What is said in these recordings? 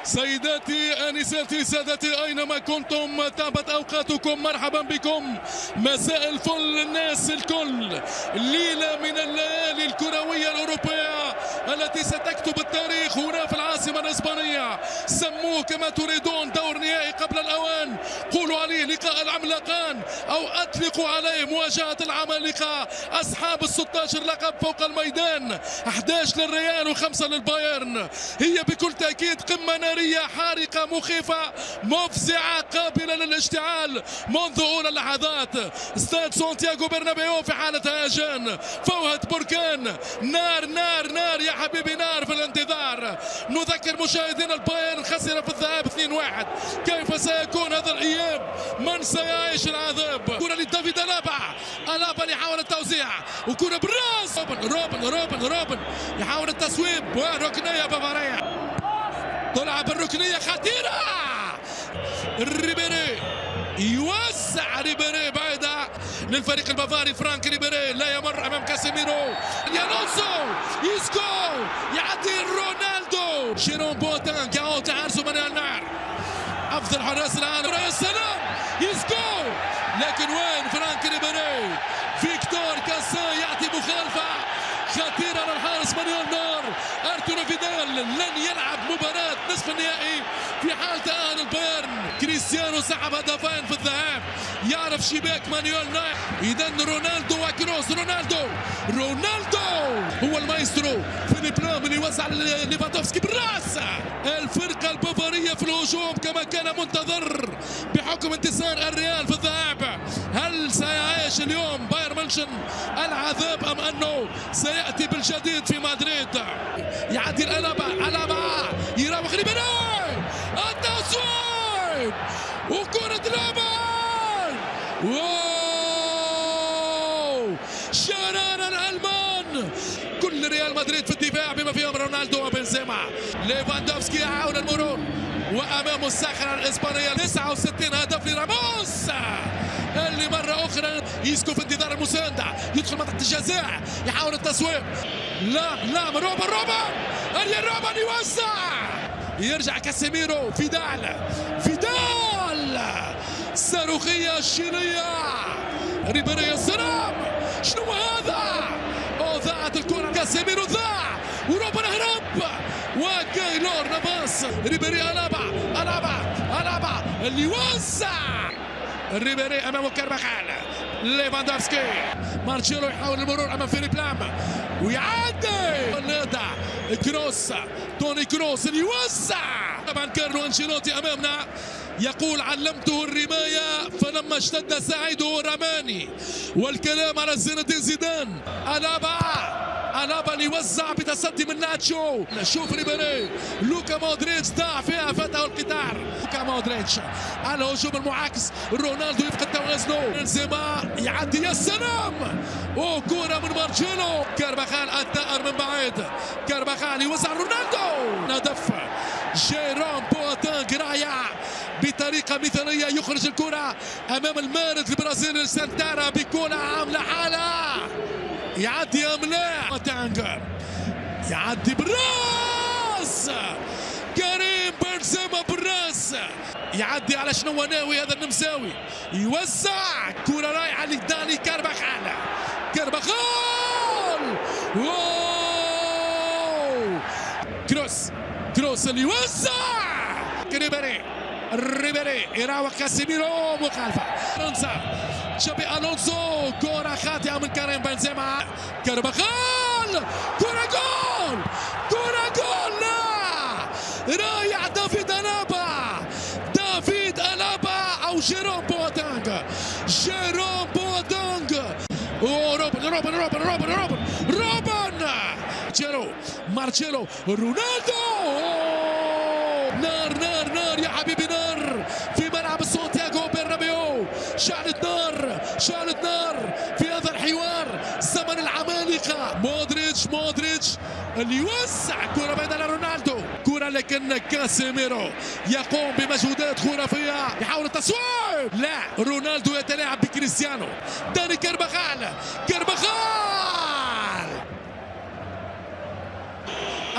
سيداتي انساتي سادتي اينما كنتم تابت اوقاتكم، مرحبا بكم. مساء الفل الناس الكل. ليله من الليالي الكرويه الاوروبيه التي ستكتب التاريخ هنا في العاصمه الاسبانيه. سموه كما تريدون، دور نهائي قبل الاوان، قولوا عليه لقاء العملاقان او اطلقوا عليه مواجهه العمالقه اصحاب ال 16 لقب فوق الميدان، 11 للريال و5 للبايرن. هي بكل تاكيد قمه ناريه حارقه مخيفه مفزعه قابله للاشتعال منذ اولى اللحظات. استاد سانتياغو برنابيو في حاله هيجان، فوهة بركان، نار نار نار يا حبيبي، نار في الانتظار. نذكر مشاهدينا البايرن خسر في الذهاب 2-1. كيف سيكون هذا الاياب؟ من سيعيش العذاب؟ كرة لدافيد ألابا يحاول التوزيع، وكرة بالراس. روبن يحاول التصويب، وركنية بافارية تلعب الركنية خطيرة. ريبيري يوزع، ريبيري بعيدة للفريق البافاري. فرانك ريبيري لا يمر امام كاسيميرو. يالونسو يسكو يعدي رونالدو. جيرون بوتان كاو تعرسوا من النار، افضل حراس العالم. يا سلام يسكو، لكن وين فرانك ريبيري؟ فيكتور كاسان يعطي مخالفة خطيرة للحارس مانويل نور. ارتورو فيدال لن يلعب مباراة نصف النهائي في حال تأهل البايرن. كريستيانو سحب هدفين في الذهاب، يعرف شباك مانويل نور. اذا رونالدو وكروس، رونالدو هو المايسترو. فيليب لام اللي يوزع ليفاندوفسكي بالراس. الفرقة البافارية في الهجوم كما كان منتظر بحكم انتصار الريال في الذهاب. هل سيعيش اليوم بايرن ميونخ العذاب ام انه سياتي بالجديد في مدريد؟ يعدي الألابا يراوغ ريبيري، التصويب وكرة لابان. واو، شرار الألمان. كل ريال مدريد في الدفاع بما فيهم رونالدو وبنزيما. ليفاندوفسكي يحاول المرور وأمامه الصخرة الإسبانية. 69 هدف لراموس اللي مرة أخرى يسكو في انتظار المساندة. يدخل منطقة الجزاء، يحاول التصويب. لا روبن أريان روبن يوزع، يرجع كاسيميرو. فيدال صاروخية الشيلية. ريبيري يا سلام، شنو هذا؟ ضاعت الكرة، كاسيميرو ضاع، وروبن هرب، وكايلور نافاس. ريبيري ألابا اللي يوزع. ريبيري امامه كارفاخال. ليفاندوفسكي، مارتشيلو يحاول المرور امام فيليب لام ويعدي. كروس، توني كروس اللي يوزع. طبعا كارلو انشيلوتي امامنا يقول علمته الرماية فلما اشتد سعيده رماني، والكلام على زين الدين زيدان. ألابا اللي يوزع بتصدي من ناتشو. شوف ريبيري، لوكا مودريتش ضاع فيها، فاته القطار. لوكا مودريتش على هجوم المعاكس. رونالدو يفقد توازنه. بنزيما يعدي، يا سلام، كرة من مارتشيلو. كارفاخال الثأر من بعيد. كارفاخال يوزع رونالدو. هدف جيرون بوتانغ رائع بطريقة مثالية، يخرج الكرة أمام المارد البرازيلي سانتارا بكرة عاملة حالة. يعدي أم لا؟ تانجر يعدي بالراس. كريم بنزيما بالراس، يعدي على شنو ناوي هذا النمساوي. يوزع كرة رايحة لداني كارفاخال. واو، كروس اللي يوزع. ريبيري يراوغ كاسيميرو، مخالفة. شابي ألونسو، كرة خاطئة من كريم بنزيما. كارفاخال، كرة جول. لا، رايع دافيد ألابا أو جيرون بوتانغ. روبن مارتشيلو رونالدو. نار يا حبيبي، نار في ملعب سانتياغو برنابيو. شعلت نار في هذا الحوار. زمن العمالقة. مودريتش اللي يوزع كرة بعيدة لرونالدو. كرة لكن كاسيميرو يقوم بمجهودات خرافية، يحاول التصويب. لا، رونالدو يتلاعب بكريستيانو. داني كارفاخال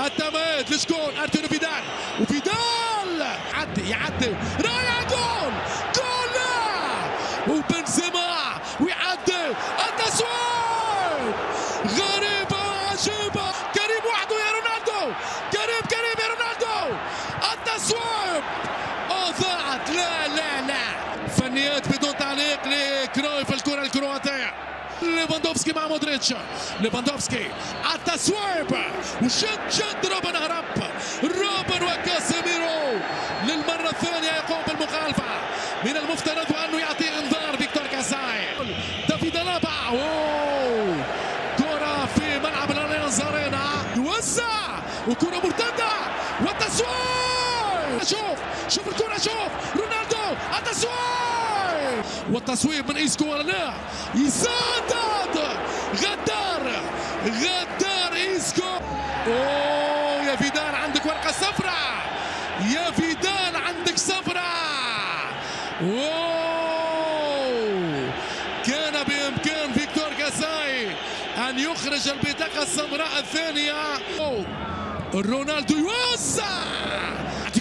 التماس لشكون؟ ارتورو فيدال جول يعدي رايح جول وبنزيما ويعدي التسويق غريبة وعجيبة. كريم وحده يا رونالدو كريم يا رونالدو التسويق ضاعت. لا فنيات بدون تعليق لكرويف الكرة الكرواتية. ليفاندوفسكي مع مودريتش ليفاندوفسكي التسويب وشد روبن هرب روبن وكاسيميرو للمرة الثانية يقوم بالمخالفة. من المفترض أنه يعطي انذار فيكتور كاساي. دافيد ألابا كرة في ملعب الأليانز أرينا يوزع وكرة مرتدة والتسويب. شوف الكرة رونالدو التسويب والتصويب من إيسكو ولا لا يسدد غدار إيسكو. يا فيدال عندك ورقة صفراء يا فيدال عندك صفراء. كان بإمكان فيكتور كاساي أن يخرج البطاقة الصفراء الثانية. رونالدو يوزع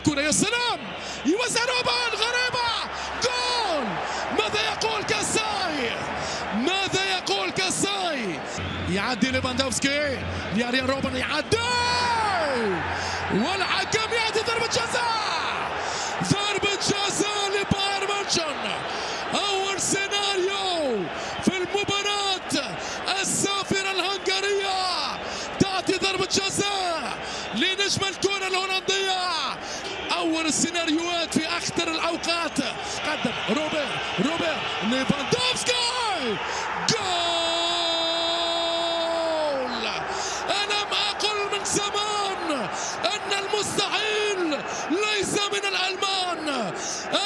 كرة يا سلام يوزع روبن غريبة جول. ماذا يقول كاساي يعدي ليفاندوفسكي لأريان روبن يعدي والحكم يعطي ضربة جزاء لبايرن ميونخ. أول سيناريو في المباراة السافرة الهنغارية تعطي ضربة جزاء لنجم الكرة الهولندية. أول السيناريوهات في أخطر الأوقات. قدم روبير ليفاندوفسكي جول. ألم أقل من زمان أن المستحيل ليس من الألمان.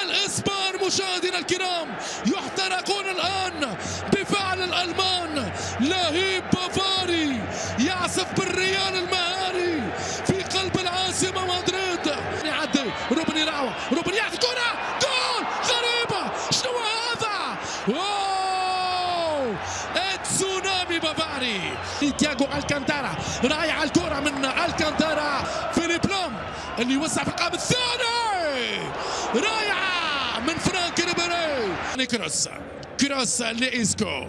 الإسبان مشاهدينا الكرام يحترقون الآن بفعل الألمان. لهيب بافاري يعزف بالريال المهاري في قلب العاصمة مدريد. يعدي روبن يلعب روبن يعطي كرة جول غريبة. شنو هذا؟ تسونامي بافاري. تياغو الكانتارا رايح الكرة من الكانتارا. فيليب لوم اللي يوسع في القائم الثاني رايحة من فرانك ريبيري. كروس لإيسكو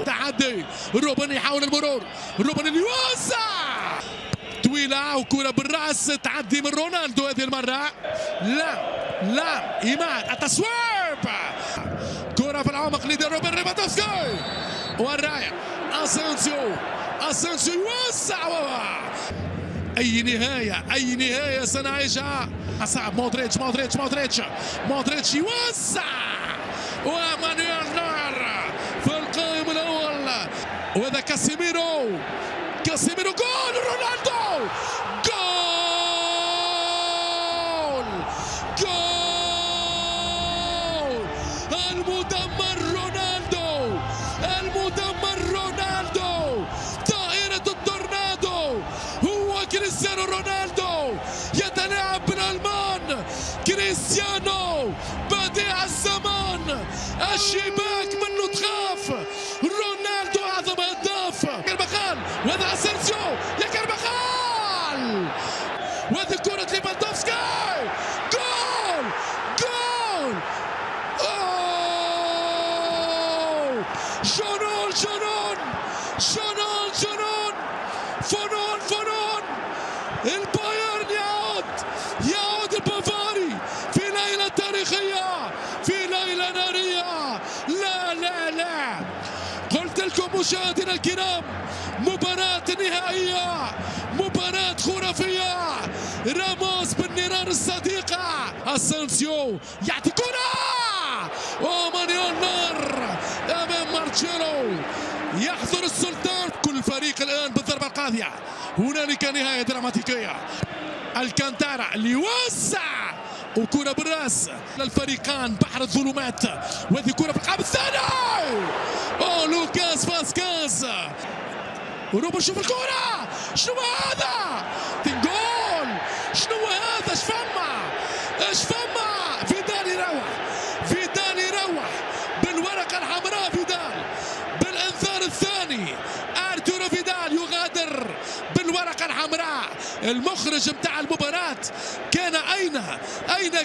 تعدي روبن يحاول المرور روبن اللي يوسع طويلة وكرة بالرأس تعدي من رونالدو هذه المرة. لا إيمان التصويب كرة في العمق لدى روبن ليفاندوفسكي والرايح أسينسيو يوسع. أي نهاية سنعيشها. صعب مودريتش يوسع ومانويل نوير في القائم الأول. وهذا كاسيميرو جول رونالدو جول المدمر رونالدو طائرة التورنادو هو كريستيانو رونالدو يتلاعب بالألمان. كريستيانو بديع الزمان الشباك منه تخاف. رونالدو أعظم هداف. كارفاخال وهذا أسينسيو يا كارفاخال وهذه كرة ليفاندوفسكي جول جنون فنون البايرن يعود البافاري في ليلة تاريخية في ليلة نارية. لا قلت لكم مشاهدينا الكرام مباراة نهائية مباراة خرافية. راموس بالنيران الصديقة. أسينسيو يعطي كرة مانويل نوير أمام مارتشيلو يحضر السلطان. كل فريق الآن بالضربة القاضية. هنالك نهاية دراماتيكية. الكانتارا اللي يوسع وكرة بالراس للفريقان بحر الظلمات. وهذه كرة في القائم الثاني. لوكاس فاسكاز وروبن شوف الكرة. شنو هذا؟ جول. شنو هذا؟ اش فما فيدال يروح بالورقة الحمراء. فيدال بالانذار الثاني. ارتورو فيدال يغادر بالورقة الحمراء. المخرج متاع المباراة كان أين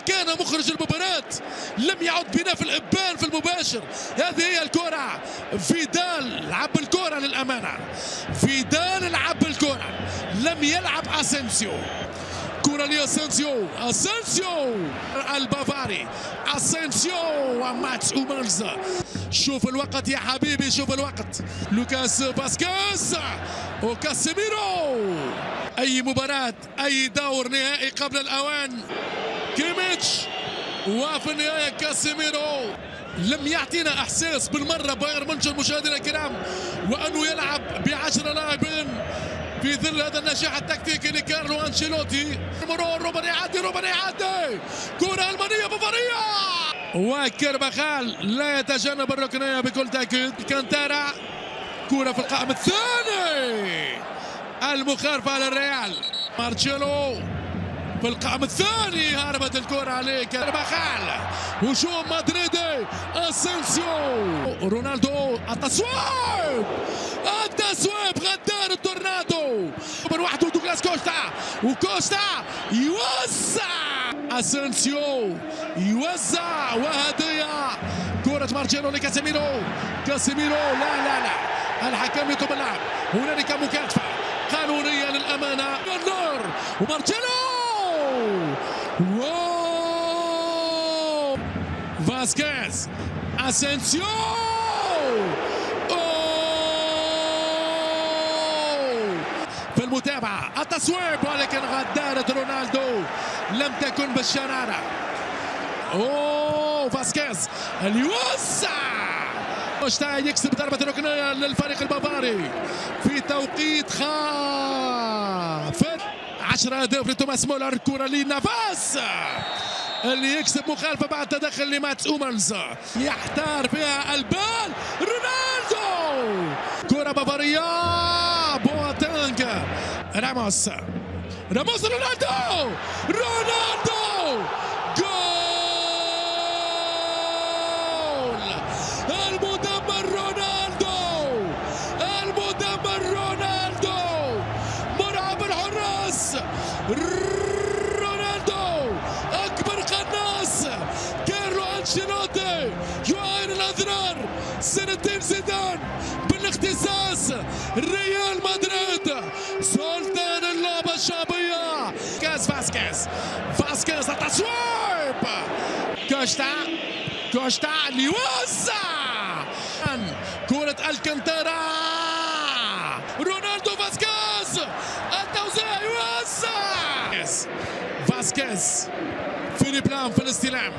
كان مخرج المباراة؟ لم يعد بنا في الإبان في المباشر. هذه هي الكرة، فيدال لعب الكرة للأمانة، فيدال لعب الكرة، لم يلعب أسينسيو. كرة لأسينسيو، أسينسيو البافاري، أسينسيو وماتس أومرز. شوف الوقت يا حبيبي، شوف الوقت. لوكاس فاسكيز وكاسيميرو. أي مباراة، أي دور نهائي قبل الأوان. كيميتش وفي النهاية كاسيميرو. لم يعطينا إحساس بالمرة بايرن ميونخ مشاهدينا الكرام وأنه يلعب ب10 لاعبين في ظل هذا النجاح التكتيكي لكارلو أنشيلوتي. مرور روبن يعدي، كرة ألمانية بافارية وكربخال لا يتجنب الركنية بكل تأكيد. كانتارا كرة في القائم الثاني، المخالفة للريال. مارتشيلو في القائم الثاني، هربت الكرة عليه كربخال. هجوم مدريدي، اسينسيو، رونالدو، التصويب غدار التورنادو من وحده. دوغلاس كوستا يوزع، اسينسيو يوزع وهدية. كرة مارتشيلو لكاسيميرو، لا الحكم يطلب اللعب. هنالك مكافأة قانونية للأمانة. النار ومارتشيلو، فاسكيز، اسينسيو، في المتابعة التصويب، ولكن غدارة رونالدو لم تكن بالشرارة. فاسكيز يوسع، يكسب ضربة ركنية للفريق البافاري في توقيت خافت. 10 أهداف لتوماس مولر. كرة لنافاس اللي يكسب مخالفة بعد تدخل لماتس أومرز، يحتار فيها البال. رونالدو، كرة بافارية، بواتانج، راموس، رونالدو، جول. المدمر رونالدو، مرعب الحراس. رونالدو أكبر قناص. كارلو أنشيلوتي يعاين الأضرار. سنتين زيدان بالاختصاص. ريال مدريد سلطان اللعبة الشعبية. فاسكيز التصويب. كوستا ليوزع. كرة الكانتارا، رونالدو، فاسكيز، التوزيع، يوزع. فاسكيز فيليب لام في الاستلام.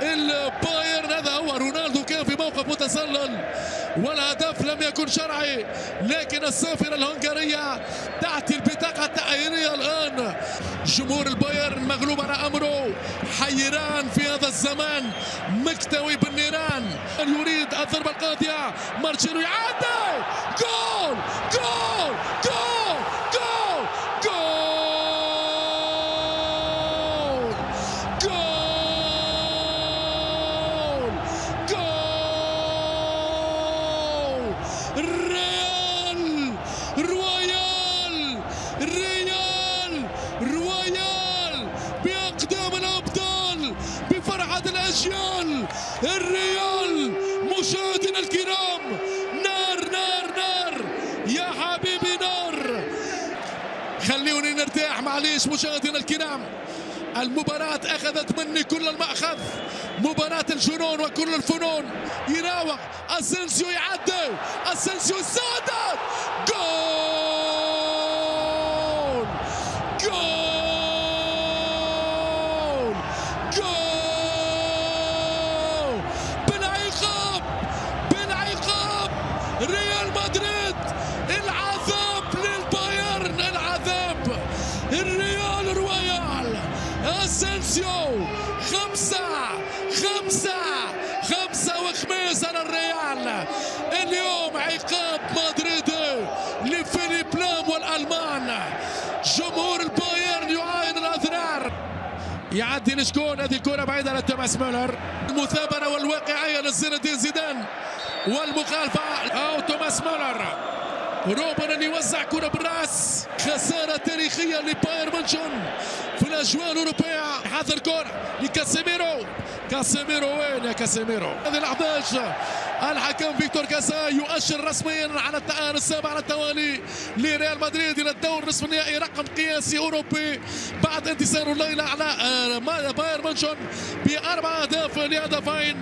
البايرن هذا هو. رونالدو كان في موقف متسلل والهدف لم يكن شرعي، لكن الصافرة الهنغارية تأتي البطاقة التأهيلية الآن. جمهور البايرن مغلوب على أمره، حيران في هذا الزمان، مكتوي بالنيران. يريد الضربة القاضية. مارتشيلو يعدي، جول. رويال بأقدام الأبطال، بفرحة الأجيال. الريال مشاهدينا الكرام، نار يا حبيبي، نار. خليوني نرتاح معليش مشاهدينا الكرام. المباراة أخذت مني كل المأخذ، مباراة الجنون وكل الفنون. يراوغ اسينسيو، يعدي اسينسيو، السادات، جول بالعقاب. ريال مدريد، العذاب للبايرن، العذاب. الريال رويال، اسينسيو، خمسة وخميس على الريال. اليوم عقاب مدريدي لفيليب لام والألمان. جمهور البايرن يعاين الأضرار. يعدي لشكون؟ هذه كرة بعيدة لتوماس مولر. المثابرة والواقعية لزين الدين زيدان، والمخالفة أو توماس مولر روبن اللي يوزع كرة بالراس، خسارة تاريخية لبايرن ميونخ في الأجواء الأوروبية. حاذ الكرة لكاسيميرو، كاسيميرو وين يا كاسيميرو؟ هذه اللحظات الحكم فيكتور كاسا يؤشر رسميا على التأهل السابع على التوالي لريال مدريد إلى الدور نصف النهائي، رقم قياسي أوروبي بعد انتصاره الليلة على بايرن ميونخ ب4 أهداف لهدفين.